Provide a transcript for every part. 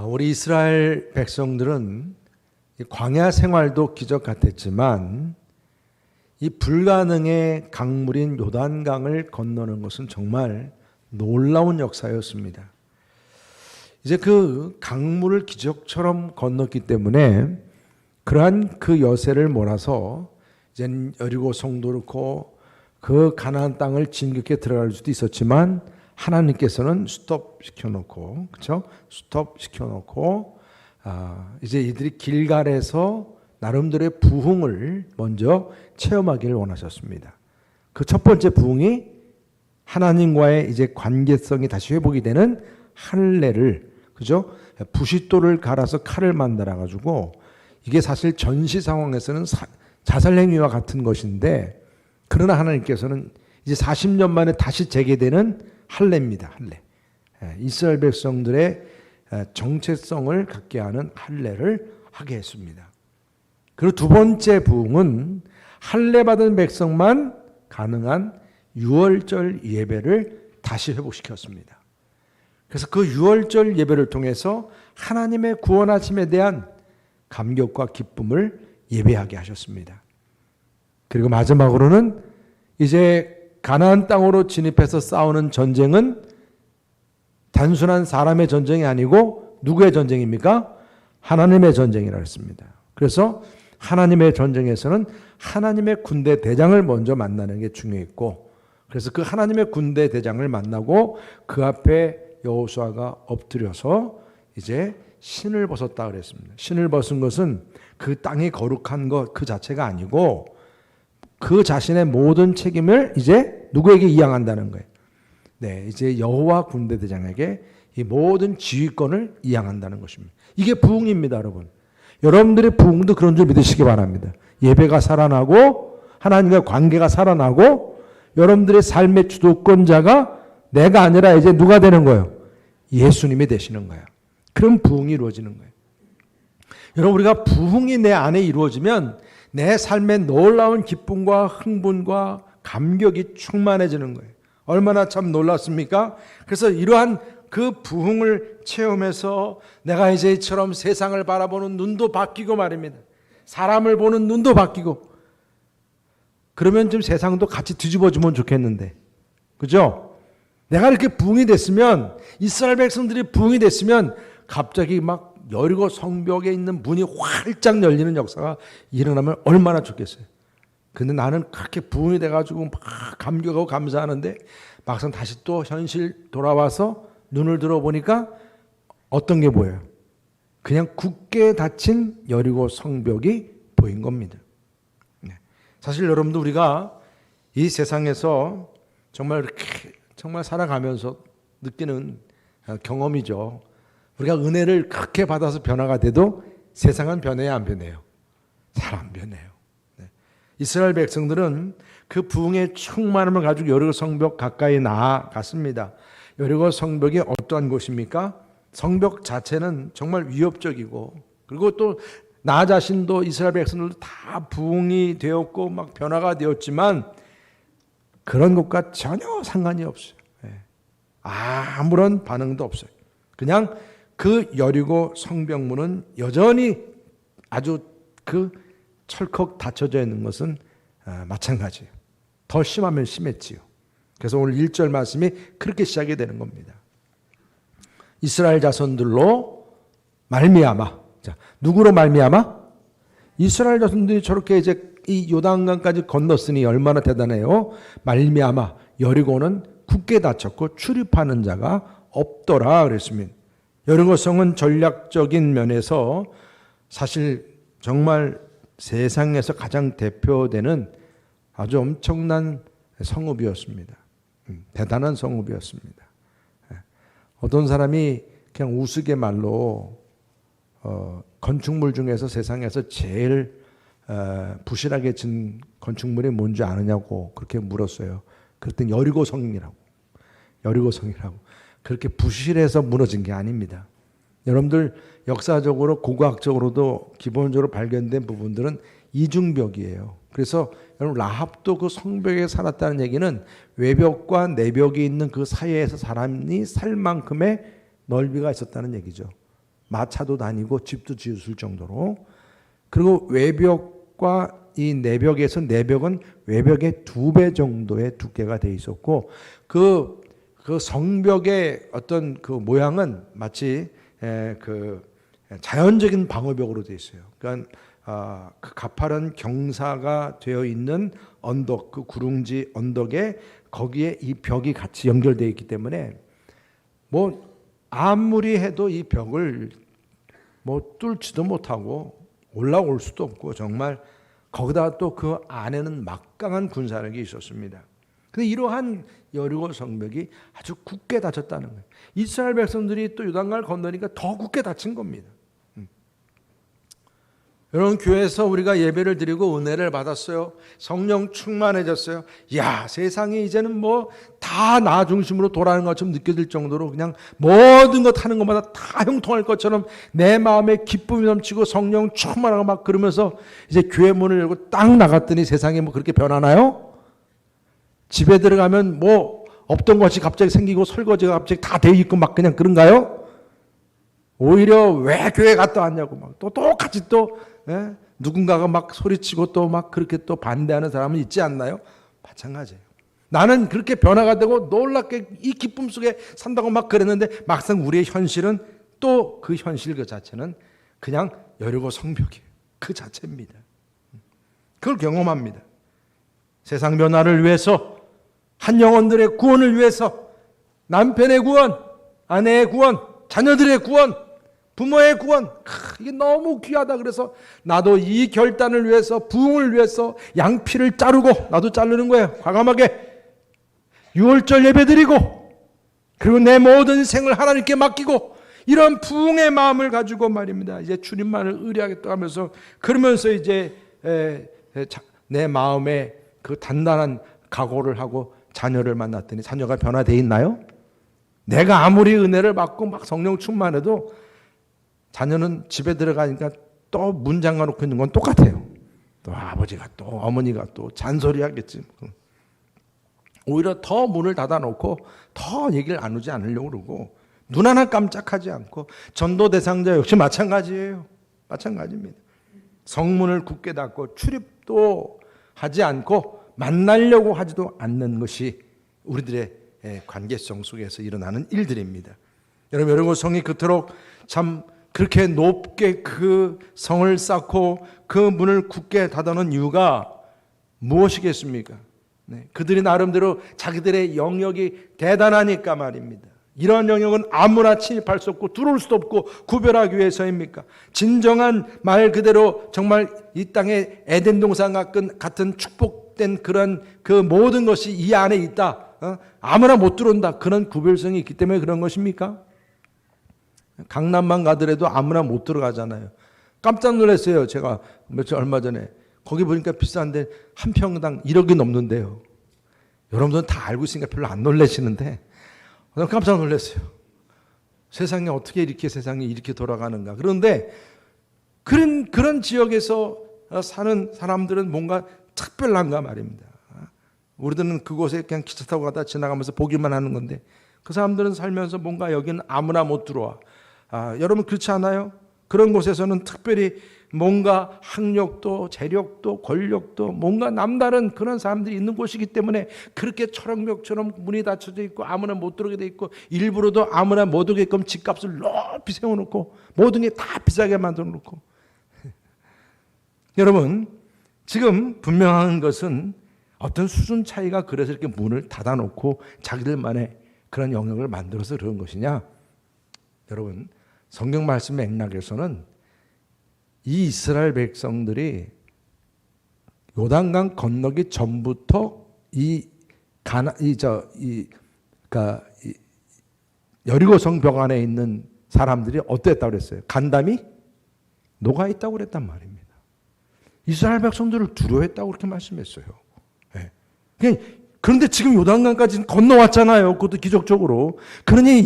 우리 이스라엘 백성들은 광야 생활도 기적 같았지만 이 불가능의 강물인 요단강을 건너는 것은 정말 놀라운 역사였습니다. 이제 그 강물을 기적처럼 건넜기 때문에 그러한 그 여세를 몰아서 이제 여리고 성도 그렇고 그 가나안 땅을 진격해 들어갈 수도 있었지만 하나님께서는 스톱 시켜놓고, 그렇죠? 스톱 시켜놓고 이제 이들이 길갈에서 나름대로의 부흥을 먼저 체험하기를 원하셨습니다. 그 첫 번째 부흥이 하나님과의 이제 관계성이 다시 회복이 되는 할례를, 그죠? 부싯돌을 갈아서 칼을 만들어 가지고 이게 사실 전시 상황에서는 자살행위와 같은 것인데, 그러나 하나님께서는 이제 40년 만에 다시 재개되는 할례입니다. 할례. 이스라엘 백성들의 정체성을 갖게 하는 할례를 하게 했습니다. 그리고 두 번째 부흥은 할례 받은 백성만 가능한 유월절 예배를 다시 회복시켰습니다. 그래서 그 유월절 예배를 통해서 하나님의 구원하심에 대한 감격과 기쁨을 예배하게 하셨습니다. 그리고 마지막으로는 이제 가나안 땅으로 진입해서 싸우는 전쟁은 단순한 사람의 전쟁이 아니고 누구의 전쟁입니까? 하나님의 전쟁이라고 했습니다. 그래서 하나님의 전쟁에서는 하나님의 군대 대장을 먼저 만나는 게 중요했고, 그래서 그 하나님의 군대 대장을 만나고 그 앞에 여호수아가 엎드려서 이제 신을 벗었다 그랬습니다. 신을 벗은 것은 그 땅이 거룩한 것 그 자체가 아니고 그 자신의 모든 책임을 이제 누구에게 이양한다는 거예요. 네, 이제 여호와 군대 대장에게 이 모든 지휘권을 이양한다는 것입니다. 이게 부흥입니다, 여러분. 여러분들의 부흥도 그런 줄 믿으시기 바랍니다. 예배가 살아나고 하나님과의 관계가 살아나고 여러분들의 삶의 주도권자가 내가 아니라 이제 누가 되는 거예요? 예수님이 되시는 거예요. 그럼 부흥이 이루어지는 거예요. 여러분, 우리가 부흥이 내 안에 이루어지면 내 삶에 놀라운 기쁨과 흥분과 감격이 충만해지는 거예요. 얼마나 참 놀랐습니까? 그래서 이러한 그 부흥을 체험해서 내가 이제 이처럼 세상을 바라보는 눈도 바뀌고 말입니다. 사람을 보는 눈도 바뀌고, 그러면 좀 세상도 같이 뒤집어주면 좋겠는데, 그죠? 내가 이렇게 부흥이 됐으면, 이스라엘 백성들이 부흥이 됐으면 갑자기 막 여리고 성벽에 있는 문이 활짝 열리는 역사가 일어나면 얼마나 좋겠어요. 근데 나는 그렇게 부흥이 돼가지고 막 감격하고 감사하는데 막상 다시 또 현실 돌아와서 눈을 들어보니까 어떤 게 보여요? 그냥 굳게 닫힌 여리고 성벽이 보인 겁니다. 사실 여러분도 우리가 이 세상에서 정말 이렇게 정말 살아가면서 느끼는 경험이죠. 우리가 은혜를 그렇게 받아서 변화가 돼도 세상은 변해야 안 변해요? 잘 안 변해요. 이스라엘 백성들은 그 부흥의 충만함을 가지고 여리고 성벽 가까이 나아갔습니다. 여리고 성벽이 어떠한 곳입니까? 성벽 자체는 정말 위협적이고, 그리고 또 나 자신도 이스라엘 백성들도 다 부흥이 되었고 막 변화가 되었지만 그런 것과 전혀 상관이 없어요. 아무런 반응도 없어요. 그냥 그 여리고 성벽문은 여전히 아주 그 철컥 닫혀져 있는 것은 마찬가지예요. 더 심하면 심했지요. 그래서 오늘 1절 말씀이 그렇게 시작이 되는 겁니다. 이스라엘 자손들로 말미암아. 자, 누구로 말미암아? 이스라엘 자손들이 저렇게 이제 이 요단강까지 건넜으니 얼마나 대단해요. 말미암아 여리고는 굳게 닫혔고 출입하는 자가 없더라 그랬습니다. 여리고성은 전략적인 면에서 사실 정말 세상에서 가장 대표되는 아주 엄청난 성읍이었습니다. 대단한 성읍이었습니다. 어떤 사람이 그냥 우스갯말로 건축물 중에서 세상에서 제일 부실하게 진 건축물이 뭔지 아느냐고 그렇게 물었어요. 그랬더니 여리고성이라고. 그렇게 부실해서 무너진 게 아닙니다. 여러분들 역사적으로 고고학적으로도 기본적으로 발견된 부분들은 이중벽이에요. 그래서 여러분 라합도 그 성벽에 살았다는 얘기는 외벽과 내벽이 있는 그 사이에서 사람이 살 만큼의 넓이가 있었다는 얘기죠. 마차도 다니고 집도 지었을 정도로. 그리고 외벽과 이 내벽에서 내벽은 외벽의 2배 정도의 두께가 돼 있었고 그 성벽의 어떤 그 모양은 마치 그 자연적인 방어벽으로 돼 있어요. 그러니까 그 가파른 경사가 되어 있는 언덕, 그 구릉지 언덕에 거기에 이 벽이 같이 연결되어 있기 때문에 뭐 아무리 해도 이 벽을 뭐 뚫지도 못하고 올라올 수도 없고 정말 거기다 또 그 안에는 막강한 군사력이 있었습니다. 근데 이러한 여리고 성벽이 아주 굳게 닫혔다는 거예요. 이스라엘 백성들이 또 요단강을 건너니까 더 굳게 닫힌 겁니다. 여러분, 교회에서 우리가 예배를 드리고 은혜를 받았어요. 성령 충만해졌어요. 야, 세상이 이제는 뭐 다 나 중심으로 돌아가는 것처럼 느껴질 정도로 그냥 모든 것 하는 것마다 다 형통할 것처럼 내 마음에 기쁨이 넘치고 성령 충만하고 막 그러면서 이제 교회 문을 열고 딱 나갔더니 세상이 뭐 그렇게 변하나요? 집에 들어가면 뭐 없던 것이 갑자기 생기고 설거지가 갑자기 다 돼 있고 막 그냥 그런가요? 오히려 왜 교회 갔다 왔냐고 막 또 똑같이 또 누군가가 막 소리치고 또 막 그렇게 또 반대하는 사람은 있지 않나요? 마찬가지예요. 나는 그렇게 변화가 되고 놀랍게 이 기쁨 속에 산다고 막 그랬는데 막상 우리의 현실은 또 그 현실 그 자체는 그냥 여리고 성벽이에요. 그 자체입니다. 그걸 경험합니다. 세상 변화를 위해서, 한 영혼들의 구원을 위해서, 남편의 구원, 아내의 구원, 자녀들의 구원, 부모의 구원, 이게 너무 귀하다. 그래서 나도 이 결단을 위해서, 부흥을 위해서 양피를 자르고, 나도 자르는 거예요. 과감하게 6월절 예배드리고, 그리고 내 모든 생을 하나님께 맡기고, 이런 부흥의 마음을 가지고 말입니다. 이제 주님만을 의뢰하겠다 하면서, 그러면서 이제 내 마음에 그 단단한 각오를 하고 자녀를 만났더니 자녀가 변화되어 있나요? 내가 아무리 은혜를 받고 막 성령 충만해도 자녀는 집에 들어가니까 또 문 잠가 놓고 있는 건 똑같아요. 또 아버지가 또 어머니가 또 잔소리하겠지. 오히려 더 문을 닫아 놓고 더 얘기를 나누지 않으려고 그러고 눈 하나 깜짝하지 않고, 전도 대상자 역시 마찬가지예요. 마찬가지입니다. 성문을 굳게 닫고 출입도 하지 않고 만나려고 하지도 않는 것이 우리들의 관계성 속에서 일어나는 일들입니다. 여러분, 성이 그토록 참 그렇게 높게 그 성을 쌓고 그 문을 굳게 닫아놓은 이유가 무엇이겠습니까? 그들이 나름대로 자기들의 영역이 대단하니까 말입니다. 이러한 영역은 아무나 침입할 수 없고 들어올 수도 없고 구별하기 위해서입니까? 진정한 말 그대로 정말 이 땅의 에덴 동산 같은 축복된 그런 그 모든 것이 이 안에 있다. 아무나 못 들어온다. 그런 구별성이 있기 때문에 그런 것입니까? 강남만 가더라도 아무나 못 들어가잖아요. 깜짝 놀랐어요. 제가 얼마 전에 거기 보니까 비싼데 한 평당 1억이 넘는데요. 여러분들은 다 알고 있으니까 별로 안 놀라시는데 깜짝 놀랐어요. 세상에 어떻게 이렇게 세상이 이렇게 돌아가는가. 그런데 그런 지역에서 사는 사람들은 뭔가 특별한가 말입니다. 우리들은 그곳에 그냥 기차 타고 가다 지나가면서 보기만 하는 건데 그 사람들은 살면서 뭔가 여기는 아무나 못 들어와. 여러분 그렇지 않아요? 그런 곳에서는 특별히 뭔가 학력도 재력도 권력도 뭔가 남다른 그런 사람들이 있는 곳이기 때문에 그렇게 철옹벽처럼 문이 닫혀져 있고 아무나 못 들어오게 돼 있고, 일부러도 아무나 못 오게끔 집값을 높이 세워놓고 모든 게 다 비싸게 만들어 놓고. 여러분, 지금 분명한 것은 어떤 수준 차이가 그래서 이렇게 문을 닫아놓고 자기들만의 그런 영역을 만들어서 그런 것이냐? 여러분, 성경 말씀 맥락에서는 이 이스라엘 백성들이 요단강 건너기 전부터 여리고성 벽 안에 있는 사람들이 어땠다고 그랬어요? 간담이 녹아 있다고 그랬단 말입니다. 이스라엘 백성들을 두려워했다고 그렇게 말씀했어요. 네. 그런데 지금 요단강까지 건너왔잖아요. 그것도 기적적으로. 그러니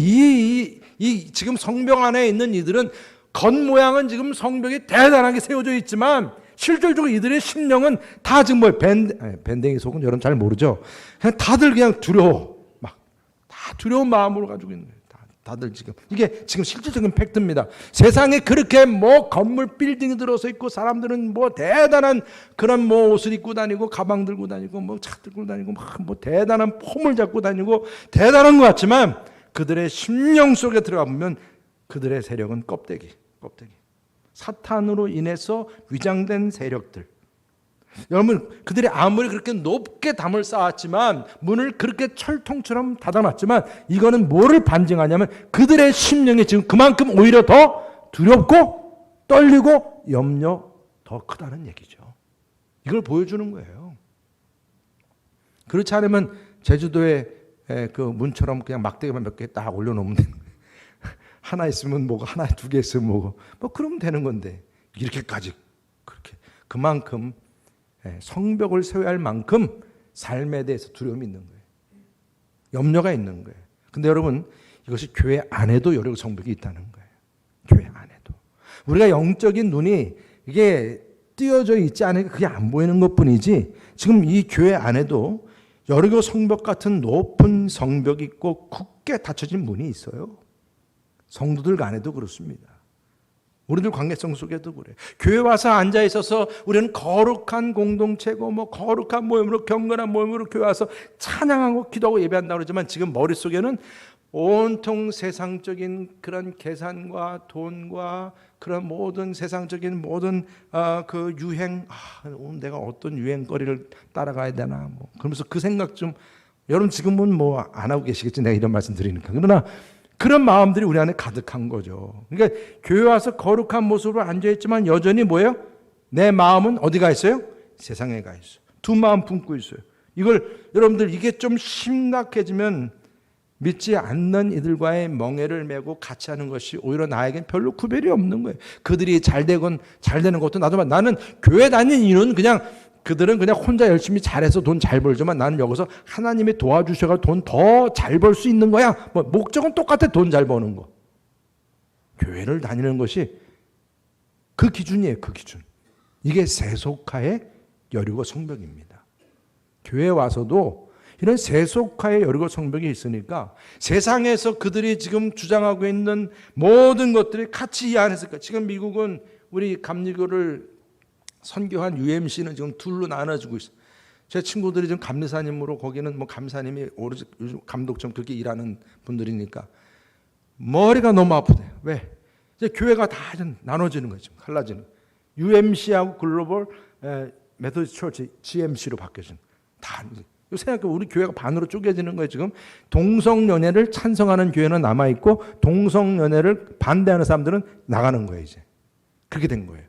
이 지금 성벽 안에 있는 이들은 겉모양은 지금 성벽이 대단하게 세워져 있지만 실질적으로 이들의 심령은 다 지금 밴댕이 속은 여러분 잘 모르죠. 그냥 다들 그냥 두려워. 막 다 두려운 마음으로 가지고 있는 거예요. 다들 지금 이게 지금 실질적인 팩트입니다. 세상에 그렇게 뭐 건물 빌딩이 들어서 있고 사람들은 뭐 대단한 그런 뭐 옷을 입고 다니고 가방 들고 다니고 뭐 차 들고 다니고 뭐 대단한 폼을 잡고 다니고 대단한 것 같지만 그들의 심령 속에 들어가 보면 그들의 세력은 껍데기. 사탄으로 인해서 위장된 세력들. 여러분, 그들이 아무리 그렇게 높게 담을 쌓았지만 문을 그렇게 철통처럼 닫아놨지만 이거는 뭐를 반증하냐면 그들의 심령이 지금 그만큼 오히려 더 두렵고 떨리고 염려 더 크다는 얘기죠. 이걸 보여주는 거예요. 그렇지 않으면 제주도에 그 문처럼 그냥 막대기만 몇 개 딱 올려놓으면 되는 거예요. 하나 있으면 뭐고 하나 두 개 있으면 뭐고 뭐 그러면 되는 건데 이렇게까지 그렇게 그만큼 성벽을 세워야 할 만큼 삶에 대해서 두려움이 있는 거예요. 염려가 있는 거예요. 근데 여러분 이것이 교회 안에도 여러 성벽이 있다는 거예요. 교회 안에도. 우리가 영적인 눈이 이게 띄어져 있지 않으니까 그게 안 보이는 것뿐이지 지금 이 교회 안에도 여리고 성벽 같은 높은 성벽이 있고 굳게 닫혀진 문이 있어요. 성도들 간에도 그렇습니다. 우리들 관계성 속에도 그래. 교회 와서 앉아 있어서 우리는 거룩한 공동체고 뭐 거룩한 모임으로 경건한 모임으로 교회 와서 찬양하고 기도하고 예배한다고 그러지만 지금 머릿속에는 온통 세상적인 그런 계산과 돈과 그런 모든 세상적인 모든 그 유행, 오늘 내가 어떤 유행거리를 따라가야 되나 뭐 그러면서 그 생각 좀 여러분 지금은 뭐 안 하고 계시겠지 내가 이런 말씀 드리니까 그러나 그런 마음들이 우리 안에 가득한 거죠. 그러니까 교회 와서 거룩한 모습으로 앉아있지만 여전히 뭐예요? 내 마음은 어디가 있어요? 세상에 가 있어요. 두 마음 품고 있어요. 이걸 여러분들 이게 좀 심각해지면 믿지 않는 이들과의 멍에를 메고 같이 하는 것이 오히려 나에겐 별로 구별이 없는 거예요. 그들이 잘 되건 잘 되는 것도 나도 나는 교회 다니는 이유는 그냥 그들은 그냥 혼자 열심히 잘해서 돈 잘 벌지만 나는 여기서 하나님이 도와주셔서 돈 더 잘 벌 수 있는 거야. 뭐 목적은 똑같아. 돈 잘 버는 거. 교회를 다니는 것이 그 기준이에요. 그 기준. 이게 세속화의 여리고 성벽입니다. 교회에 와서도 이런 세속화의 여리고 성벽이 있으니까 세상에서 그들이 지금 주장하고 있는 모든 것들이 같이 이 안에서 지금 미국은 우리 감리교를 선교한 UMC는 지금 둘로 나눠지고 있어요. 제 친구들이 지금 감리사님으로 거기는 뭐 감사님이 오로지 요즘 감독처럼 그렇게 일하는 분들이니까 머리가 너무 아프대요. 왜? 이제 교회가 다 나눠지는 거죠. 갈라지는. UMC하고 글로벌 메소디스트 처치 GMC로 바뀌어진. 다 생각해 우리 교회가 반으로 쪼개지는 거예요. 지금 동성연애를 찬성하는 교회는 남아 있고 동성연애를 반대하는 사람들은 나가는 거예요. 이제 그렇게 된 거예요.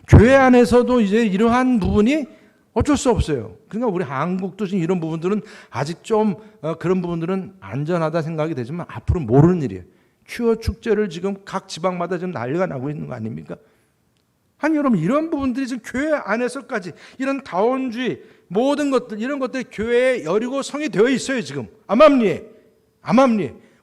교회 안에서도 이제 이러한 부분이 어쩔 수 없어요. 그러니까 우리 한국도 지금 이런 부분들은 아직 좀 그런 부분들은 안전하다 생각이 되지만 앞으로 모르는 일이에요. 큐어 축제를 지금 각 지방마다 지금 난리가 나고 있는 거 아닙니까? 아니 여러분 이런 부분들이 지금 교회 안에서까지 이런 다원주의 모든 것들 이런 것들이 교회에 여리고 성이 되어 있어요. 지금 암암리에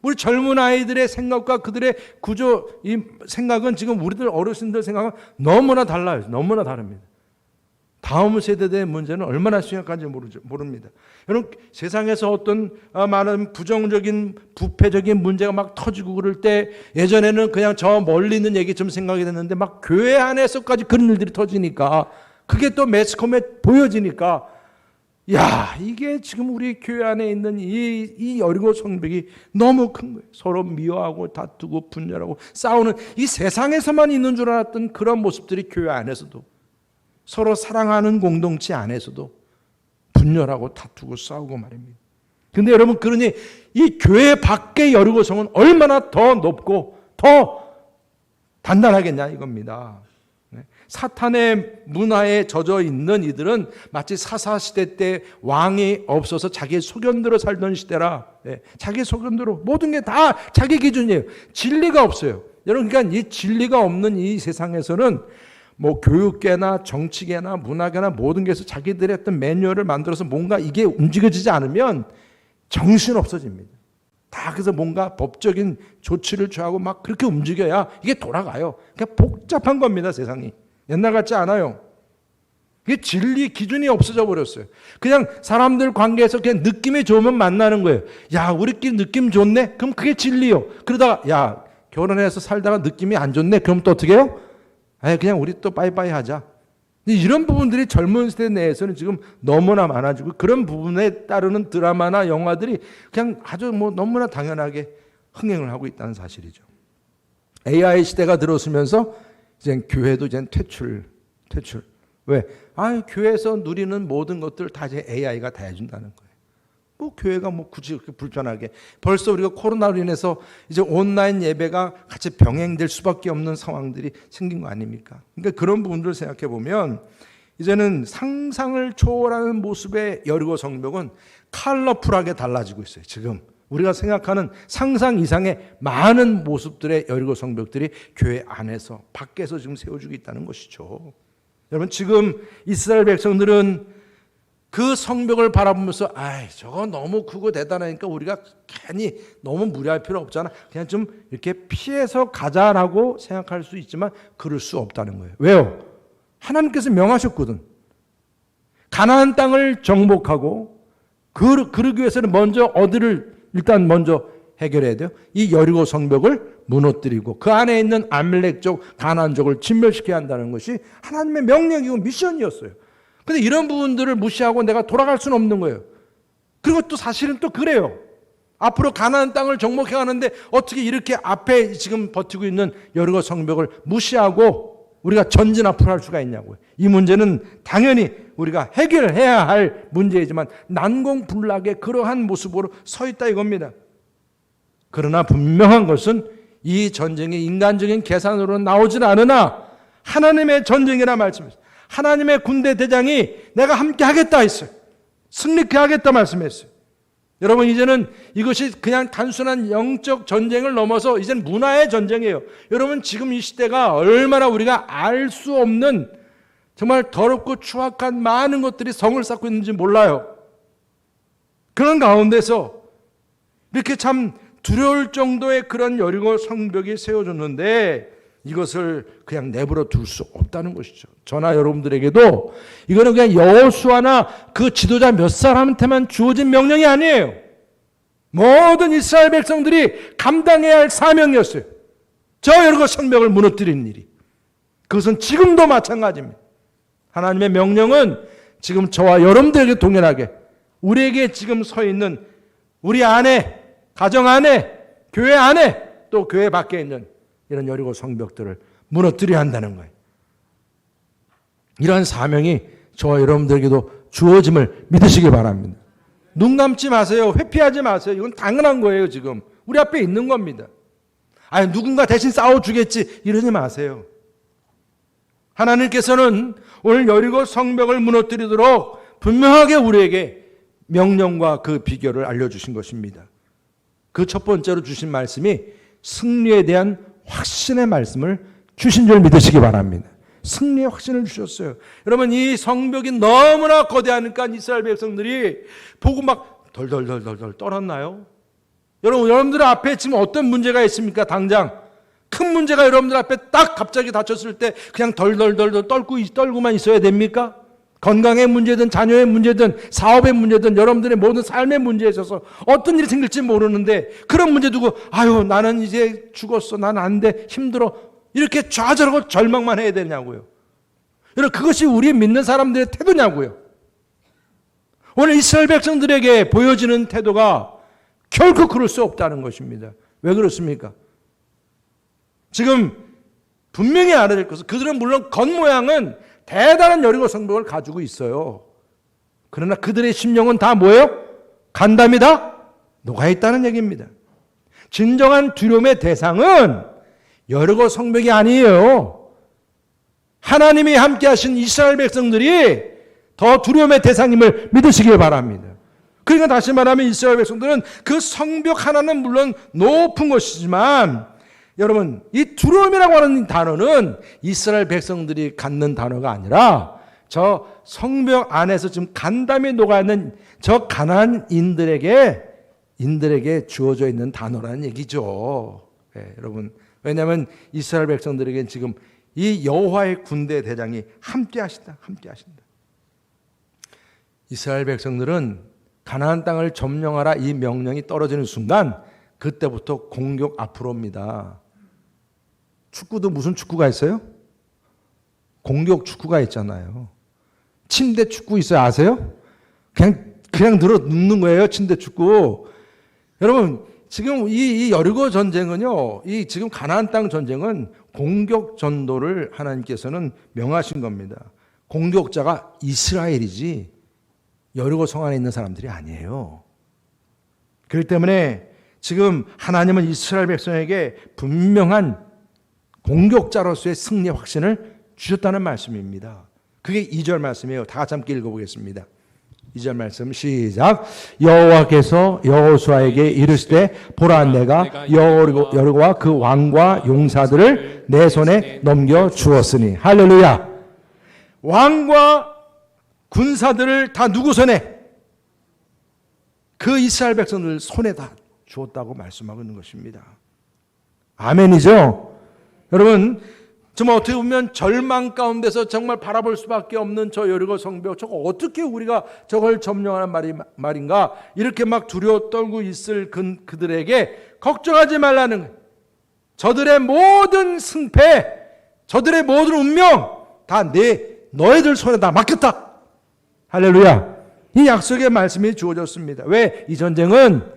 우리 젊은 아이들의 생각과 그들의 구조 이 생각은 지금 우리들 어르신들 생각은 너무나 달라요. 너무나 다릅니다. 다음 세대의 문제는 얼마나 심각한지 모릅니다. 여러분 세상에서 어떤 많은 부정적인 부패적인 문제가 막 터지고 그럴 때 예전에는 그냥 저 멀리 있는 얘기 좀 생각이 됐는데 막 교회 안에서까지 그런 일들이 터지니까 그게 또 매스컴에 보여지니까 야 이게 지금 우리 교회 안에 있는 이 여리고 성벽이 너무 큰 거예요. 서로 미워하고 다투고 분열하고 싸우는 이 세상에서만 있는 줄 알았던 그런 모습들이 교회 안에서도 서로 사랑하는 공동체 안에서도 분열하고 다투고 싸우고 말입니다. 그런데 여러분 그러니 이 교회 밖의 여리고 성은 얼마나 더 높고 더 단단하겠냐 이겁니다. 사탄의 문화에 젖어 있는 이들은 마치 사사시대 때 왕이 없어서 자기 소견대로 살던 시대라 자기 소견대로 모든 게 다 자기 기준이에요. 진리가 없어요. 여러분 그러니까 이 진리가 없는 이 세상에서는 뭐 교육계나 정치계나 문화계나 모든 게서 자기들의 어떤 매뉴얼을 만들어서 뭔가 이게 움직여지지 않으면 정신 없어집니다. 다 그래서 뭔가 법적인 조치를 취하고 막 그렇게 움직여야 이게 돌아가요. 그러니까 복잡한 겁니다 세상이. 옛날 같지 않아요. 그게 진리 기준이 없어져 버렸어요. 그냥 사람들 관계에서 그냥 느낌이 좋으면 만나는 거예요. 야, 우리끼리 느낌 좋네? 그럼 그게 진리요. 그러다가 야, 결혼해서 살다가 느낌이 안 좋네? 그럼 또 어떻게 해요? 그냥 우리 또 빠이빠이 하자. 이런 부분들이 젊은 세대 내에서는 지금 너무나 많아지고, 그런 부분에 따르는 드라마나 영화들이 그냥 아주 너무나 당연하게 흥행을 하고 있다는 사실이죠. AI 시대가 들어서면서 이제 교회도 이제 퇴출. 왜? 교회에서 누리는 모든 것들 다 이제 AI가 다 해준다는 거예요. 교회가 굳이 그렇게 불편하게. 벌써 우리가 코로나로 인해서 이제 온라인 예배가 같이 병행될 수밖에 없는 상황들이 생긴 거 아닙니까? 그러니까 그런 부분들을 생각해 보면 이제는 상상을 초월하는 모습의 여리고 성벽은 컬러풀하게 달라지고 있어요. 지금 우리가 생각하는 상상 이상의 많은 모습들의 여리고 성벽들이 교회 안에서 밖에서 지금 세워지고 있다는 것이죠. 여러분, 지금 이스라엘 백성들은 그 성벽을 바라보면서 저거 너무 크고 대단하니까 우리가 괜히 너무 무리할 필요 없잖아, 그냥 좀 이렇게 피해서 가자라고 생각할 수 있지만 그럴 수 없다는 거예요. 왜요? 하나님께서 명하셨거든. 가나안 땅을 정복하고 그러기 위해서는 먼저 어디를 일단 먼저 해결해야 돼요? 이 여리고 성벽을 무너뜨리고 그 안에 있는 아말렉족, 가나안족을 진멸시켜야 한다는 것이 하나님의 명령이고 미션이었어요. 근데 이런 부분들을 무시하고 내가 돌아갈 수는 없는 거예요. 그리고 또 사실은 또 그래요. 앞으로 가나안 땅을 정복해 가는데 어떻게 이렇게 앞에 지금 버티고 있는 여리고 성벽을 무시하고 우리가 전진 앞으로 할 수가 있냐고요. 이 문제는 당연히 우리가 해결해야 할 문제이지만 난공불락의 그러한 모습으로 서 있다 이겁니다. 그러나 분명한 것은 이 전쟁이 인간적인 계산으로는 나오질 않으나 하나님의 전쟁이라 말씀했어요. 하나님의 군대 대장이 내가 함께 하겠다 했어요. 승리케 하겠다 말씀했어요. 여러분, 이제는 이것이 그냥 단순한 영적 전쟁을 넘어서 이제는 문화의 전쟁이에요. 여러분, 지금 이 시대가 얼마나 우리가 알 수 없는 정말 더럽고 추악한 많은 것들이 성을 쌓고 있는지 몰라요. 그런 가운데서 이렇게 참 두려울 정도의 그런 여리고 성벽이 세워졌는데 이것을 그냥 내버려 둘 수 없다는 것이죠. 저나 여러분들에게도 이거는 그냥 여호수아나 그 지도자 몇 사람한테만 주어진 명령이 아니에요. 모든 이스라엘 백성들이 감당해야 할 사명이었어요. 저 여리고 성벽을 무너뜨리는 일이. 그것은 지금도 마찬가지입니다. 하나님의 명령은 지금 저와 여러분들에게 동일하게 우리에게 지금 서 있는 우리 안에, 가정 안에, 교회 안에, 또 교회 밖에 있는 이런 여리고 성벽들을 무너뜨려야 한다는 거예요. 이러한 사명이 저와 여러분들에게도 주어짐을 믿으시기 바랍니다. 눈 감지 마세요. 회피하지 마세요. 이건 당연한 거예요. 지금 우리 앞에 있는 겁니다. 누군가 대신 싸워주겠지 이러지 마세요. 하나님께서는 오늘 여리고 성벽을 무너뜨리도록 분명하게 우리에게 명령과 그 비결을 알려주신 것입니다. 그 첫 번째로 주신 말씀이 승리에 대한 확신의 말씀을 주신 줄 믿으시기 바랍니다. 승리의 확신을 주셨어요. 여러분, 이 성벽이 너무나 거대하니까 이스라엘 백성들이 보고 막 덜덜덜덜 떨었나요? 여러분들 앞에 지금 어떤 문제가 있습니까? 당장 큰 문제가 여러분들 앞에 딱 갑자기 닥쳤을 때 그냥 덜덜덜 떨고만 있어야 됩니까? 건강의 문제든 자녀의 문제든 사업의 문제든 여러분들의 모든 삶의 문제에 있어서 어떤 일이 생길지 모르는데 그런 문제 두고 나는 이제 죽었어, 난 안 돼, 힘들어, 이렇게 좌절하고 절망만 해야 되냐고요. 여러분, 그것이 우리 믿는 사람들의 태도냐고요. 오늘 이스라엘 백성들에게 보여지는 태도가 결코 그럴 수 없다는 것입니다. 왜 그렇습니까? 지금 분명히 알아야 될 것은 그들은 물론 겉모양은 대단한 여리고 성벽을 가지고 있어요. 그러나 그들의 심령은 다 뭐예요? 간담이 다 녹아있다는 얘기입니다. 진정한 두려움의 대상은 여리고 성벽이 아니에요. 하나님이 함께 하신 이스라엘 백성들이 더 두려움의 대상임을 믿으시길 바랍니다. 그러니까 다시 말하면 이스라엘 백성들은 그 성벽 하나는 물론 높은 것이지만 여러분, 이 두려움이라고 하는 단어는 이스라엘 백성들이 갖는 단어가 아니라 저 성벽 안에서 지금 간담이 녹아있는 저 가나안인들에게 주어져 있는 단어라는 얘기죠. 네, 여러분, 왜냐하면 이스라엘 백성들에게 지금 이 여호와의 군대 대장이 함께 하신다. 이스라엘 백성들은 가나안 땅을 점령하라 이 명령이 떨어지는 순간 그때부터 공격 앞으로입니다. 축구도 무슨 축구가 있어요? 공격 축구가 있잖아요. 침대 축구 있어요, 아세요? 그냥 들어 눕는 거예요, 침대 축구. 여러분, 지금 이 여리고 전쟁은요, 이 지금 가나안 땅 전쟁은 공격 전도를 하나님께서는 명하신 겁니다. 공격자가 이스라엘이지 여리고 성 안에 있는 사람들이 아니에요. 그렇기 때문에 지금 하나님은 이스라엘 백성에게 분명한 공격자로서의 승리 확신을 주셨다는 말씀입니다. 그게 2절 말씀이에요. 다 같이 함께 읽어보겠습니다. 2절 말씀 시작. 여호와께서 여호수아에게 이르시되 보라 내가 여리고와 그 왕과 용사들을 내 손에 넘겨 주었으니. 할렐루야. 왕과 군사들을 다 누구 손에? 그 이스라엘 백성들 손에 다 주었다고 말씀하고 있는 것입니다. 아멘이죠? 여러분, 정말 어떻게 보면 절망 가운데서 정말 바라볼 수밖에 없는 저 여리고 성벽, 저거 어떻게 우리가 저걸 점령하는 말인가, 이렇게 막 두려워 떨고 있을 그들에게 걱정하지 말라는 거예요. 저들의 모든 승패, 저들의 모든 운명 다 너희들 손에 다 맡겼다. 할렐루야. 이 약속의 말씀이 주어졌습니다. 왜? 이 전쟁은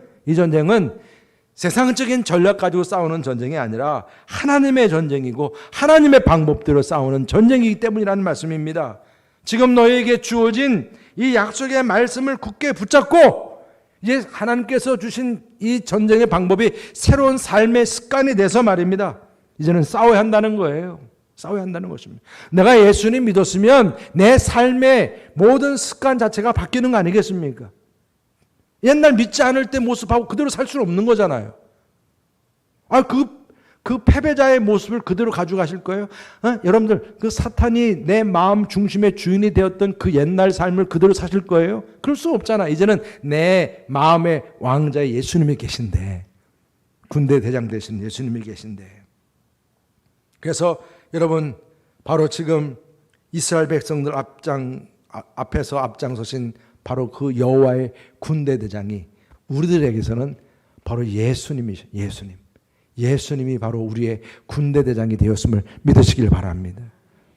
세상적인 전략 가지고 싸우는 전쟁이 아니라 하나님의 전쟁이고 하나님의 방법대로 싸우는 전쟁이기 때문이라는 말씀입니다. 지금 너희에게 주어진 이 약속의 말씀을 굳게 붙잡고 이제 하나님께서 주신 이 전쟁의 방법이 새로운 삶의 습관이 돼서 말입니다. 이제는 싸워야 한다는 거예요. 싸워야 한다는 것입니다. 내가 예수님 믿었으면 내 삶의 모든 습관 자체가 바뀌는 거 아니겠습니까? 옛날 믿지 않을 때 모습하고 그대로 살 수는 없는 거잖아요. 그 패배자의 모습을 그대로 가져가실 거예요? 여러분들, 그 사탄이 내 마음 중심의 주인이 되었던 그 옛날 삶을 그대로 사실 거예요? 그럴 수 없잖아. 이제는 내 마음의 왕자의 예수님이 계신데, 군대 대장 되신 예수님이 계신데. 그래서 여러분, 바로 지금 이스라엘 백성들 앞에서 앞장서신 바로 그 여호와의 군대 대장이 우리들에게서는 바로 예수님이셔. 예수님이 바로 우리의 군대 대장이 되었음을 믿으시길 바랍니다.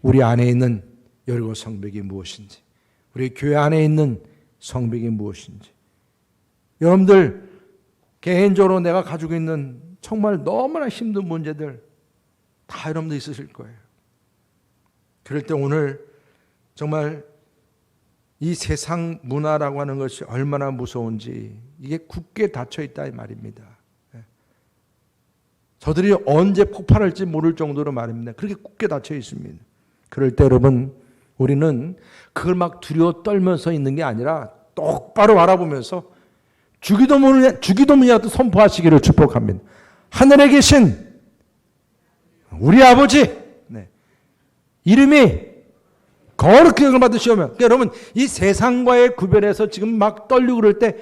우리 안에 있는 여리고 성벽이 무엇인지, 우리 교회 안에 있는 성벽이 무엇인지, 여러분들 개인적으로 내가 가지고 있는 정말 너무나 힘든 문제들 다 여러분들 있으실 거예요. 그럴 때 오늘 정말 이 세상 문화라고 하는 것이 얼마나 무서운지 이게 굳게 닫혀 있다 이 말입니다. 저들이 언제 폭발할지 모를 정도로 말입니다. 그렇게 굳게 닫혀 있습니다. 그럴 때 여러분, 우리는 그걸 막 두려워 떨면서 있는 게 아니라 똑바로 바라보면서 주기도문이라도 선포하시기를 축복합니다. 하늘에 계신 우리 아버지, 이름이 거룩히 여김을 받으시오며. 그러니까 여러분, 이 세상과의 구별에서 지금 막 떨리고 그럴 때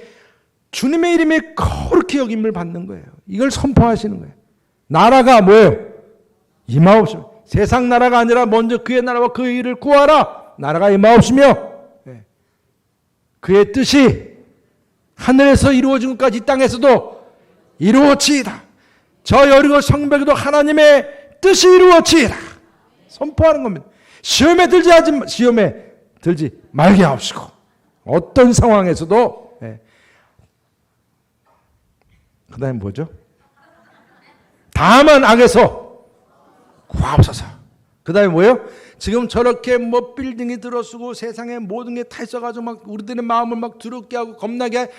주님의 이름이 거룩히 여김을 받는 거예요. 이걸 선포하시는 거예요. 나라가 뭐예요? 임하옵시며. 세상 나라가 아니라 먼저 그의 나라와 그의 일을 구하라. 나라가 임하옵시며 그의 뜻이 하늘에서 이루어진 것까지 이 땅에서도 이루어지이다. 저 여리고 성벽에도 하나님의 뜻이 이루어지이다. 선포하는 겁니다. 시험에 들지 말게 하옵시고. 어떤 상황에서도. 그 다음에 뭐죠? 다만 악에서 구하옵소서. 그 다음에 뭐예요? 지금 저렇게 뭐 빌딩이 들어서고 세상에 모든 게 다 있어가지고 막 우리들의 마음을 막 두렵게 하고 겁나게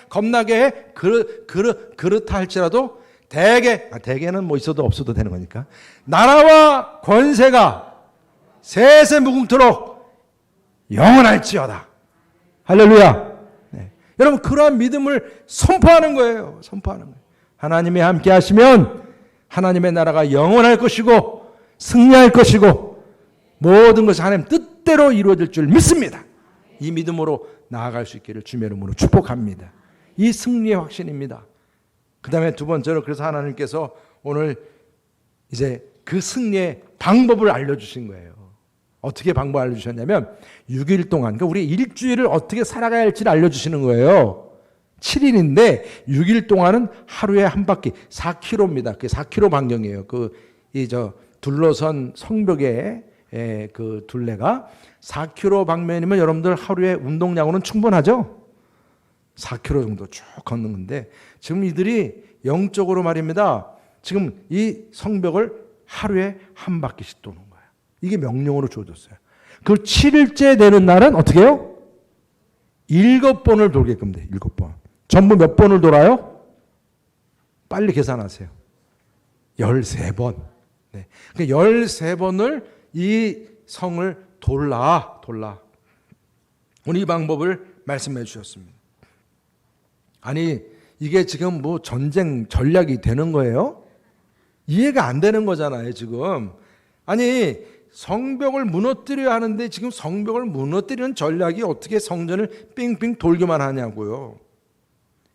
해. 그렇다 할지라도 대개는 뭐 있어도 없어도 되는 거니까. 나라와 권세가 세세 무궁토록 영원할지어다. 할렐루야. 여러분, 그러한 믿음을 선포하는 거예요. 하나님이 함께 하시면 하나님의 나라가 영원할 것이고 승리할 것이고 모든 것이 하나님 뜻대로 이루어질 줄 믿습니다. 이 믿음으로 나아갈 수 있기를 주님의 이름으로 축복합니다. 이 승리의 확신입니다. 그 다음에 두 번째로, 그래서 하나님께서 오늘 이제 그 승리의 방법을 알려주신 거예요. 어떻게 방법 알려주셨냐면 6일 동안, 그러니까 우리 일주일을 어떻게 살아가야 할지를 알려주시는 거예요. 7일인데 6일 동안은 하루에 한 바퀴 4km입니다. 그게 4km 반경이에요. 둘러선 성벽의 그 둘레가 4km 방면이면 여러분들 하루에 운동량으로는 충분하죠? 4km 정도 쭉 걷는 건데 지금 이들이 영적으로 말입니다. 지금 이 성벽을 하루에 한 바퀴씩 도는 거예요. 이게 명령으로 주어졌어요. 그 7일째 되는 날은 어떻게 해요? 7번을 돌게끔 돼요. 7번. 전부 몇 번을 돌아요? 빨리 계산하세요. 13번. 네. 그러니까 13번을 이 성을 돌라. 오늘 이 방법을 말씀해 주셨습니다. 아니, 이게 지금 뭐 전쟁 전략이 되는 거예요? 이해가 안 되는 거잖아요, 지금. 아니, 성벽을 무너뜨려야 하는데 지금 성벽을 무너뜨리는 전략이 어떻게 성전을 삥삥 돌기만 하냐고요.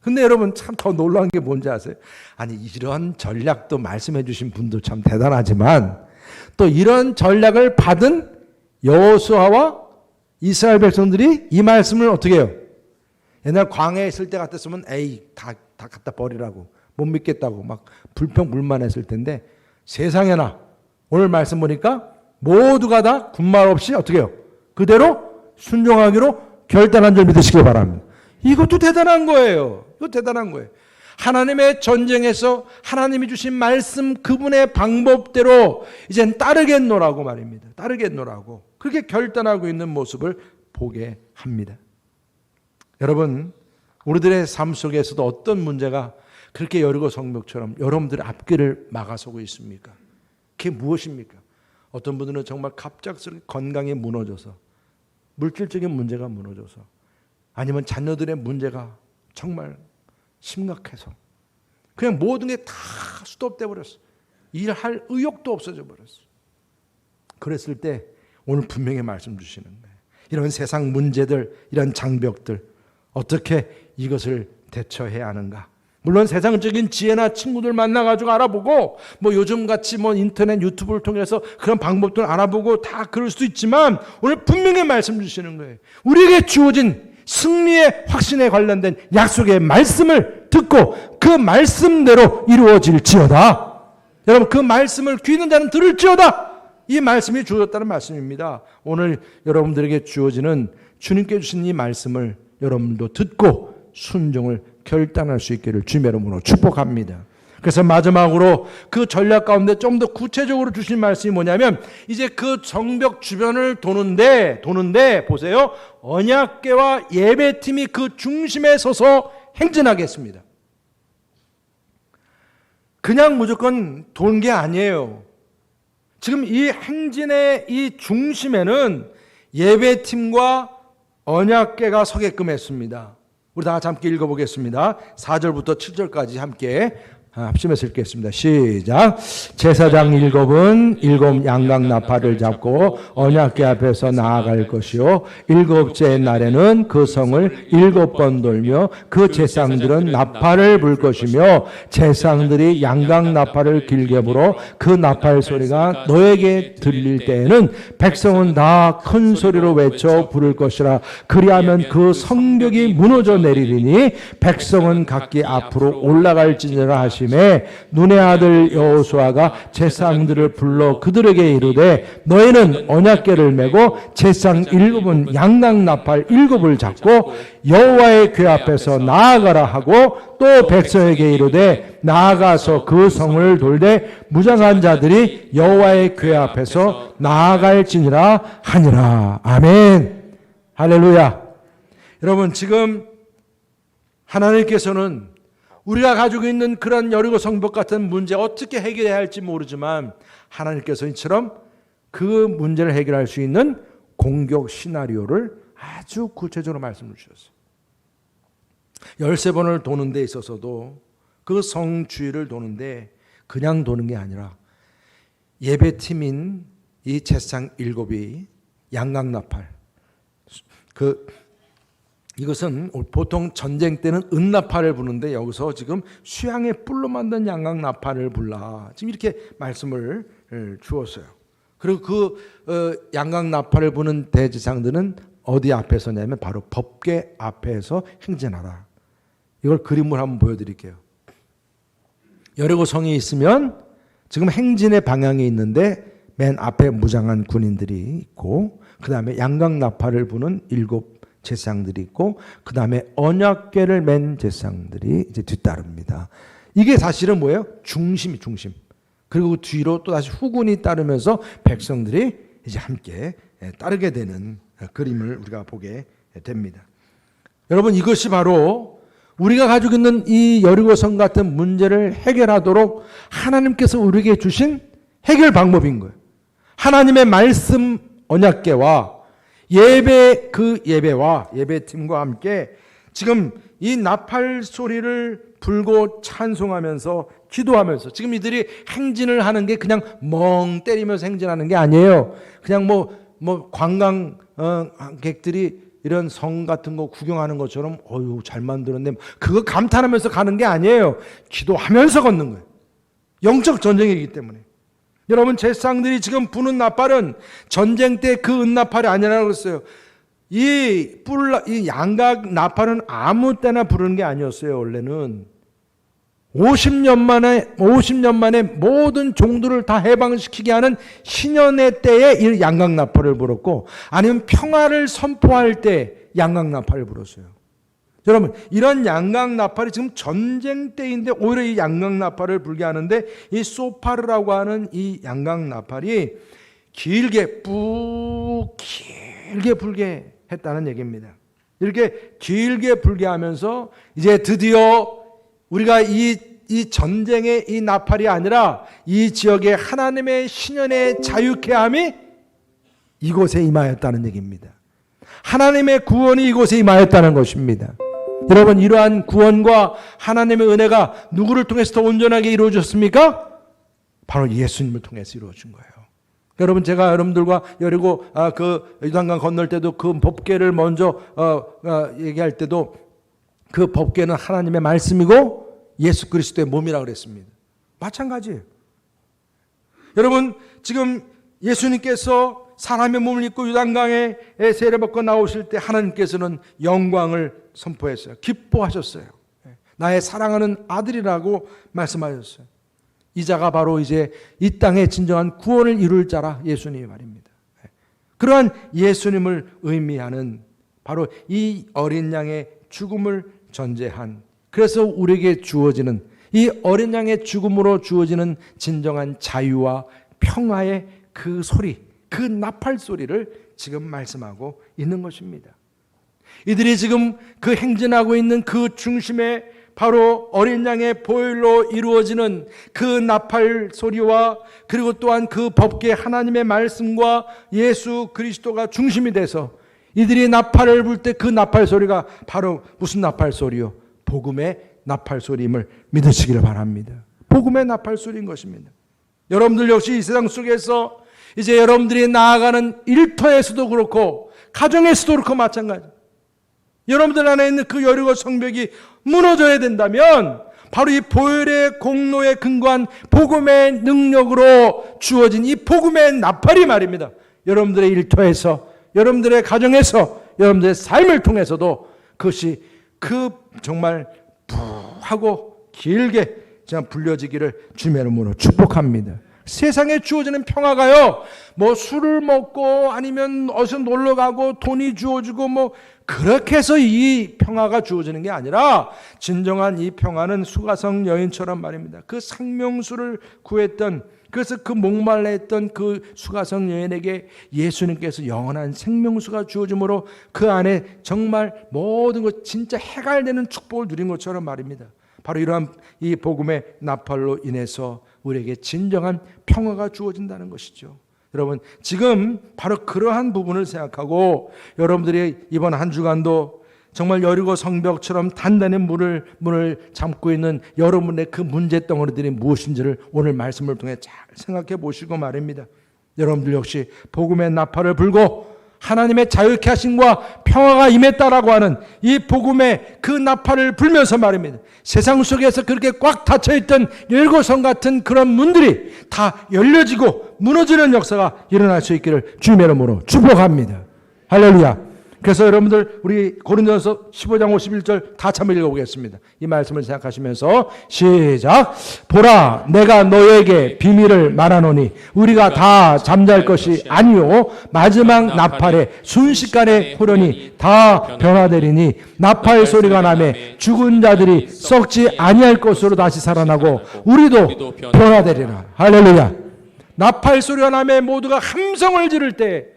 근데 여러분 참 더 놀라운 게 뭔지 아세요? 아니, 이런 전략도 말씀해 주신 분도 참 대단하지만 또 이런 전략을 받은 여호수아와 이스라엘 백성들이 이 말씀을 어떻게 해요? 옛날 광야에 있을 때 같았으면 에이 다 갖다 버리라고 못 믿겠다고 막 불평불만했을 텐데 세상에나 오늘 말씀 보니까 모두가 다 군말 없이 어떻게 해요? 그대로 순종하기로 결단한 줄 믿으시기 바랍니다. 이것도 대단한 거예요. 이거 대단한 거예요. 하나님의 전쟁에서 하나님이 주신 말씀 그분의 방법대로 이젠 따르겠노라고 말입니다. 따르겠노라고. 그렇게 결단하고 있는 모습을 보게 합니다. 여러분, 우리들의 삶 속에서도 어떤 문제가 그렇게 여리고 성벽처럼 여러분들의 앞길을 막아서고 있습니까? 그게 무엇입니까? 어떤 분들은 정말 갑작스럽게 건강이 무너져서 물질적인 문제가 무너져서 아니면 자녀들의 문제가 정말 심각해서 그냥 모든 게 다 스톱돼 버렸어. 일할 의욕도 없어져 버렸어. 그랬을 때 오늘 분명히 말씀 주시는 거예요. 이런 세상 문제들, 이런 장벽들 어떻게 이것을 대처해야 하는가? 물론 세상적인 지혜나 친구들 만나가지고 알아보고 뭐 요즘같이 뭐 인터넷 유튜브를 통해서 그런 방법들 알아보고 다 그럴 수도 있지만 오늘 분명히 말씀 주시는 거예요. 우리에게 주어진 승리의 확신에 관련된 약속의 말씀을 듣고 그 말씀대로 이루어질지어다. 여러분 그 말씀을 귀 있는 자는 들을지어다. 이 말씀이 주어졌다는 말씀입니다. 오늘 여러분들에게 주어지는 주님께 주신 이 말씀을 여러분도 듣고 순종을 결단할 수 있기를 주님의 이름으로 축복합니다. 그래서 마지막으로 그 전략 가운데 좀 더 구체적으로 주신 말씀이 뭐냐면 이제 그 성벽 주변을 도는데 보세요. 언약궤와 예배팀이 그 중심에 서서 행진하겠습니다. 그냥 무조건 도는 게 아니에요. 지금 이 행진의 이 중심에는 예배팀과 언약궤가 서게끔 했습니다. 우리 다 같이 함께 읽어보겠습니다. 4절부터 7절까지 함께 합심해서 읽겠습니다. 시작. 제사장 7은 7 양각 나팔을 잡고 언약궤 앞에서 나아갈 것이요 7째 날에는 그 성을 7번 돌며 그 제사장들은 나팔을 불 것이며 제사장들이 양각 나팔을 길게 불어 그 나팔 소리가 너에게 들릴 때에는 백성은 다 큰 소리로 외쳐 부를 것이라. 그리하면 그 성벽이 무너져 내리리니 백성은 각기 앞으로 올라갈지니라 하시 눈의 아들 여호수아가 제사장들을 불러 그들에게 이르되 너희는 언약궤를 메고 제사장 7은 양각 나팔 7을 잡고 여호와의 궤 앞에서 나아가라 하고 또 백성에게 이르되 나아가서 그 성을 돌되 무장한 자들이 여호와의 궤 앞에서 나아갈지니라 하니라. 아멘. 할렐루야. 여러분 지금 하나님께서는 우리가 가지고 있는 그런 여리고 성벽 같은 문제 어떻게 해결해야 할지 모르지만 하나님께서 이처럼 그 문제를 해결할 수 있는 공격 시나리오를 아주 구체적으로 말씀을 주셨어요. 13번을 도는 데 있어서도 그 성 주위를 도는데 그냥 도는 게 아니라 예배팀인 이 제사장 7이 양각나팔 이것은 보통 전쟁 때는 은나팔을 부는데 여기서 지금 수양의 뿔로 만든 양각나팔을 불라. 지금 이렇게 말씀을 주었어요. 그리고 그 양각 나팔을 부는 대제사장들은 어디 앞에 서냐면 바로 법궤 앞에서 행진하라. 이걸 그림으로 한번 보여드릴게요. 여리고 성이 있으면 지금 행진의 방향이 있는데 맨 앞에 무장한 군인들이 있고 그 다음에 양각 나팔을 부는 7 제사장들이 있고 그 다음에 언약궤를 맨 제사장들이 이제 뒤따릅니다. 이게 사실은 뭐예요? 중심. 그리고 뒤로 또 다시 후군이 따르면서 백성들이 이제 함께 따르게 되는 그림을 우리가 보게 됩니다. 여러분, 이것이 바로 우리가 가지고 있는 이 여리고성 같은 문제를 해결하도록 하나님께서 우리에게 주신 해결 방법인 거예요. 하나님의 말씀 언약궤와 예배와 예배팀과 함께 지금 이 나팔 소리를 불고 찬송하면서 기도하면서 지금 이들이 행진을 하는 게 그냥 멍 때리면서 행진하는 게 아니에요. 그냥 뭐 관광객들이 이런 성 같은 거 구경하는 것처럼 어유 잘 만들었네 그거 감탄하면서 가는 게 아니에요. 기도하면서 걷는 거예요. 영적 전쟁이기 때문에. 여러분, 제사장들이 지금 부는 나팔은 전쟁 때 그 은나팔이 아니라고 그랬어요. 이 양각 나팔은 아무 때나 부르는 게 아니었어요. 원래는 50년 만에 모든 종들을 다 해방시키게 하는 신년의 때에 이 양각 나팔을 불었고, 아니면 평화를 선포할 때 양각 나팔을 불었어요. 여러분, 이런 양각 나팔이 지금 전쟁 때인데 오히려 이 양각 나팔을 불게 하는데, 이 소파르라고 하는 이 양각 나팔이 길게 불게 했다는 얘기입니다. 이렇게 길게 불게 하면서 이제 드디어 우리가 이 전쟁의 이 나팔이 아니라 이 지역의 하나님의 신년의 자유케함이 이곳에 임하였다는 얘기입니다. 하나님의 구원이 이곳에 임하였다는 것입니다. 여러분, 이러한 구원과 하나님의 은혜가 누구를 통해서 더 온전하게 이루어졌습니까? 바로 예수님을 통해서 이루어진 거예요. 여러분, 제가 여러분들과 여리고 그 요단강 건널 때도 그 법궤를 먼저 얘기할 때도 그 법궤는 하나님의 말씀이고 예수 그리스도의 몸이라고 그랬습니다. 마찬가지예요. 여러분, 지금 예수님께서 사람의 몸을 입고 요단강에 세례받고 나오실 때 하나님께서는 영광을 선포했어요. 기뻐하셨어요. 나의 사랑하는 아들이라고 말씀하셨어요. 이 자가 바로 이제 이 땅에 진정한 구원을 이룰 자라, 예수님이 말입니다. 그러한 예수님을 의미하는 바로 이 어린 양의 죽음을 전제한, 그래서 우리에게 주어지는 이 어린 양의 죽음으로 주어지는 진정한 자유와 평화의 그 소리, 그 나팔 소리를 지금 말씀하고 있는 것입니다. 이들이 지금 그 행진하고 있는 그 중심에 바로 어린 양의 보혈로 이루어지는 그 나팔 소리와 그리고 또한 그 법궤 하나님의 말씀과 예수 그리스도가 중심이 돼서 이들이 나팔을 불 때 그 나팔 소리가 바로 무슨 나팔 소리요? 복음의 나팔 소리임을 믿으시기를 바랍니다. 복음의 나팔 소리인 것입니다. 여러분들 역시 이 세상 속에서 이제 여러분들이 나아가는 일터에서도 그렇고 가정에서도 그렇고 마찬가지. 여러분들 안에 있는 그 여리고 성벽이 무너져야 된다면 바로 이 보혈의 공로에 근거한 복음의 능력으로 주어진 이 복음의 나팔이 말입니다. 여러분들의 일터에서, 여러분들의 가정에서, 여러분들의 삶을 통해서도 그것이 그 정말 부하고 길게 불려지기를 주님의 이름으로 축복합니다. 세상에 주어지는 평화가요, 뭐 술을 먹고 아니면 어디서 놀러 가고 돈이 주어지고 뭐 그렇게 해서 이 평화가 주어지는 게 아니라 진정한 이 평화는 수가성 여인처럼 말입니다. 그 생명수를 구했던, 그래서 그 목말라 했던 그 수가성 여인에게 예수님께서 영원한 생명수가 주어짐으로 그 안에 정말 모든 것 진짜 해갈되는 축복을 누린 것처럼 말입니다. 바로 이러한 이 복음의 나팔로 인해서 우리에게 진정한 평화가 주어진다는 것이죠. 여러분, 지금 바로 그러한 부분을 생각하고 여러분들이 이번 한 주간도 정말 여리고 성벽처럼 단단히 문을 잠고 있는 여러분의 그 문제덩어리들이 무엇인지를 오늘 말씀을 통해 잘 생각해 보시고 말입니다. 여러분들 역시 복음의 나팔을 불고 하나님의 자유케 하심과 평화가 임했다라고 하는 이 복음의 그 나팔을 불면서 말입니다. 세상 속에서 그렇게 꽉 닫혀있던 열고성 같은 그런 문들이 다 열려지고 무너지는 역사가 일어날 수 있기를 주님의 이름으로 축복합니다. 할렐루야. 그래서 여러분들 우리 고린도전서 15장 51절 다 한번 읽어보겠습니다. 이 말씀을 생각하시면서 시작. 보라 내가 너에게 비밀을 말하노니 우리가 다 잠잘 것이 아니요 마지막 나팔에 순식간에 후련히 다 변화되리니 나팔 소리가 나매 죽은 자들이 썩지 아니할 것으로 다시 살아나고 우리도 변화되리라. 할렐루야. 나팔 소리가 나매 모두가 함성을 지를 때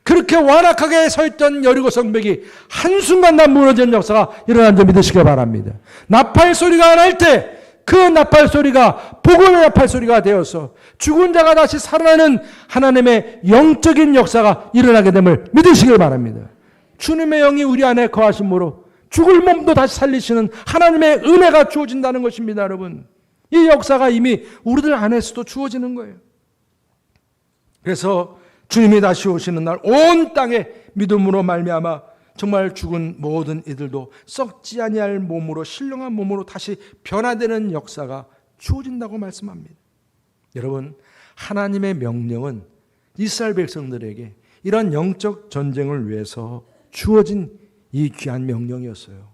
그렇게 완악하게 서 있던 여리고 성벽이 한순간 다 무너지는 역사가 일어난 줄 믿으시기 바랍니다. 나팔 소리가 날 때 그 나팔 소리가 복음의 나팔 소리가 되어서 죽은 자가 다시 살아나는 하나님의 영적인 역사가 일어나게 됨을 믿으시기 바랍니다. 주님의 영이 우리 안에 거하심으로 죽을 몸도 다시 살리시는 하나님의 은혜가 주어진다는 것입니다. 여러분, 이 역사가 이미 우리들 안에서도 주어지는 거예요. 그래서 주님이 다시 오시는 날 온 땅에 믿음으로 말미암아 정말 죽은 모든 이들도 썩지 아니할 몸으로 신령한 몸으로 다시 변화되는 역사가 주어진다고 말씀합니다. 여러분, 하나님의 명령은 이스라엘 백성들에게 이런 영적 전쟁을 위해서 주어진 이 귀한 명령이었어요.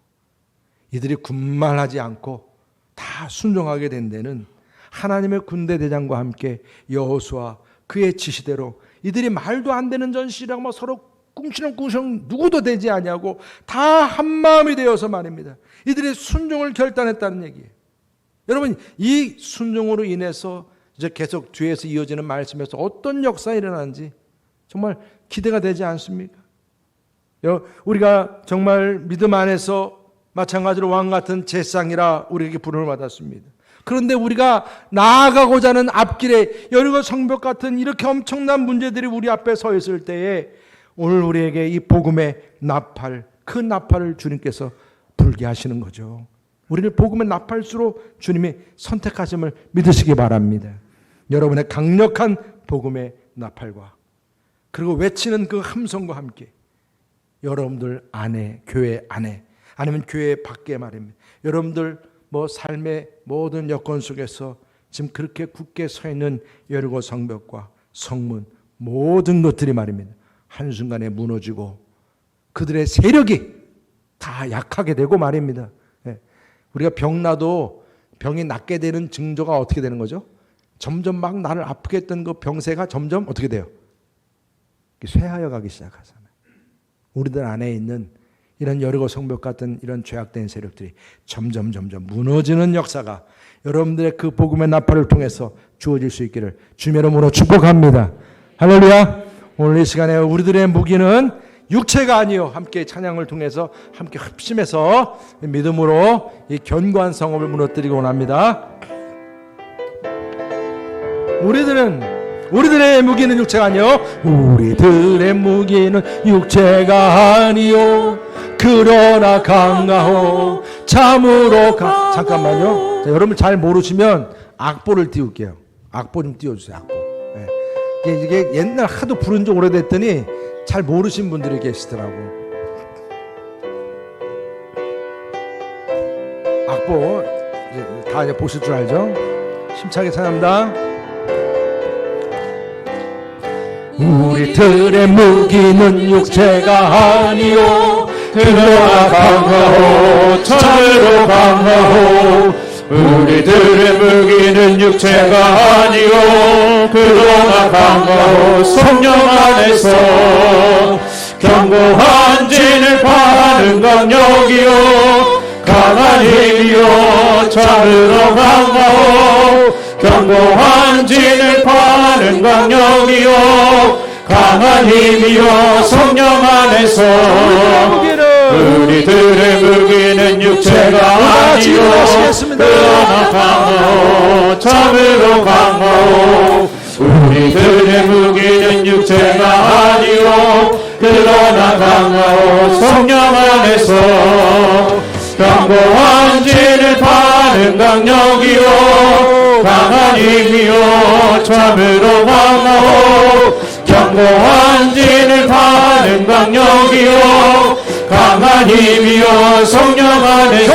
이들이 군말하지 않고 다 순종하게 된 데는 하나님의 군대 대장과 함께 여호수아 그의 지시대로 이들이 말도 안 되는 전시라고 서로 꿍시렁꿍시렁 누구도 되지 아니하고 다 한마음이 되어서 말입니다. 이들이 순종을 결단했다는 얘기예요. 여러분, 이 순종으로 인해서 이제 계속 뒤에서 이어지는 말씀에서 어떤 역사가 일어나는지 정말 기대가 되지 않습니까? 우리가 정말 믿음 안에서 마찬가지로 왕 같은 제사장이라 우리에게 부름을 받았습니다. 그런데 우리가 나아가고자 하는 앞길에 여리고 성벽 같은 이렇게 엄청난 문제들이 우리 앞에 서 있을 때에 오늘 우리에게 이 복음의 나팔, 그 나팔을 주님께서 불게 하시는 거죠. 우리를 복음의 나팔수로 주님이 선택하심을 믿으시기 바랍니다. 여러분의 강력한 복음의 나팔과 그리고 외치는 그 함성과 함께 여러분들 안에, 교회 안에 아니면 교회 밖에 말입니다. 여러분들 삶의 모든 여건 속에서 지금 그렇게 굳게 서 있는 여리고 성벽과 성문 모든 것들이 말입니다. 한순간에 무너지고 그들의 세력이 다 약하게 되고 말입니다. 우리가 병나도 병이 낫게 되는 징조가 어떻게 되는 거죠? 점점 막 나를 아프게 했던 그 병세가 점점 어떻게 돼요? 쇠하여 가기 시작하잖아요. 우리들 안에 있는 이런 여리고 성벽 같은 이런 죄악된 세력들이 점점 무너지는 역사가 여러분들의 그 복음의 나팔을 통해서 주어질 수 있기를 주님의 이름으로 축복합니다. 할렐루야. 오늘 이 시간에 우리들의 무기는 육체가 아니요 함께 찬양을 통해서 함께 합심해서 믿음으로 이 견고한 성읍을 무너뜨리고 원합니다. 우리들의 무기는 육체가 아니요 우리들의 무기는 육체가 아니요 그러나 강하오 참으로 잠깐만요. 자, 여러분 잘 모르시면 악보를 띄울게요. 악보 좀 띄워주세요. 악보. 네. 이게 옛날 하도 부른 지 오래됐더니 잘 모르신 분들이 계시더라고. 악보 다 이제 보실 줄 알죠? 힘차게 찬양합니다. 우리들의 무기는 육체가 아니요 그러나 강하오 참으로 강하오 우리들의 무기는 육체가 아니요 그러나 강하오 성령 안에서 견고한 진을 파는 강력이요 강한 힘이요 참으로 강하오 견고한 진을 파는 강력이요 강한 힘이요 성령 안에서 우리들의 무기는 육체가 아니요 그러나 강하오 참으로 강하오 우리들의 무기는 육체가 아니요 그러나 강하오 성령 안에서 견고한 진을 파는 강력이요 강한 힘이요 참으로 강하오 견고한 진을 파는 강력이요 강한 힘이요 성령 안에서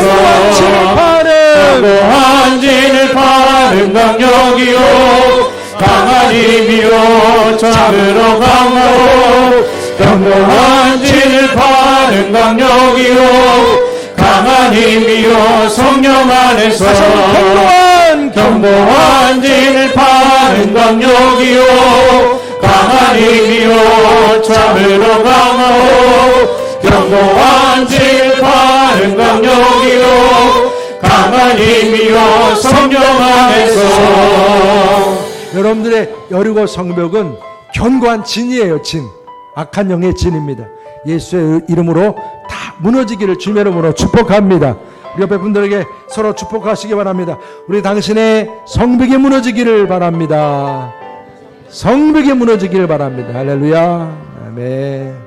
견고한 진을 파는 강력이요 강한 힘이요 참으로 강하오 견고한 진을 파는 강력이요 강한 힘이요 성령 안에서 견고한 진을 파는 강력이요 강한 힘이요 참으로 강하오 견고한 진을 파는 강력이요 강한 힘이요 성령 안에서. 여러분들의 여리고 성벽은 견고한 진이에요. 진, 악한 영의 진입니다. 예수의 이름으로 다 무너지기를 주님의 이름으로 축복합니다. 우리 옆에 분들에게 서로 축복하시기 바랍니다. 우리 당신의 성벽이 무너지기를 바랍니다. 성벽이 무너지기를 바랍니다. 할렐루야. 아멘.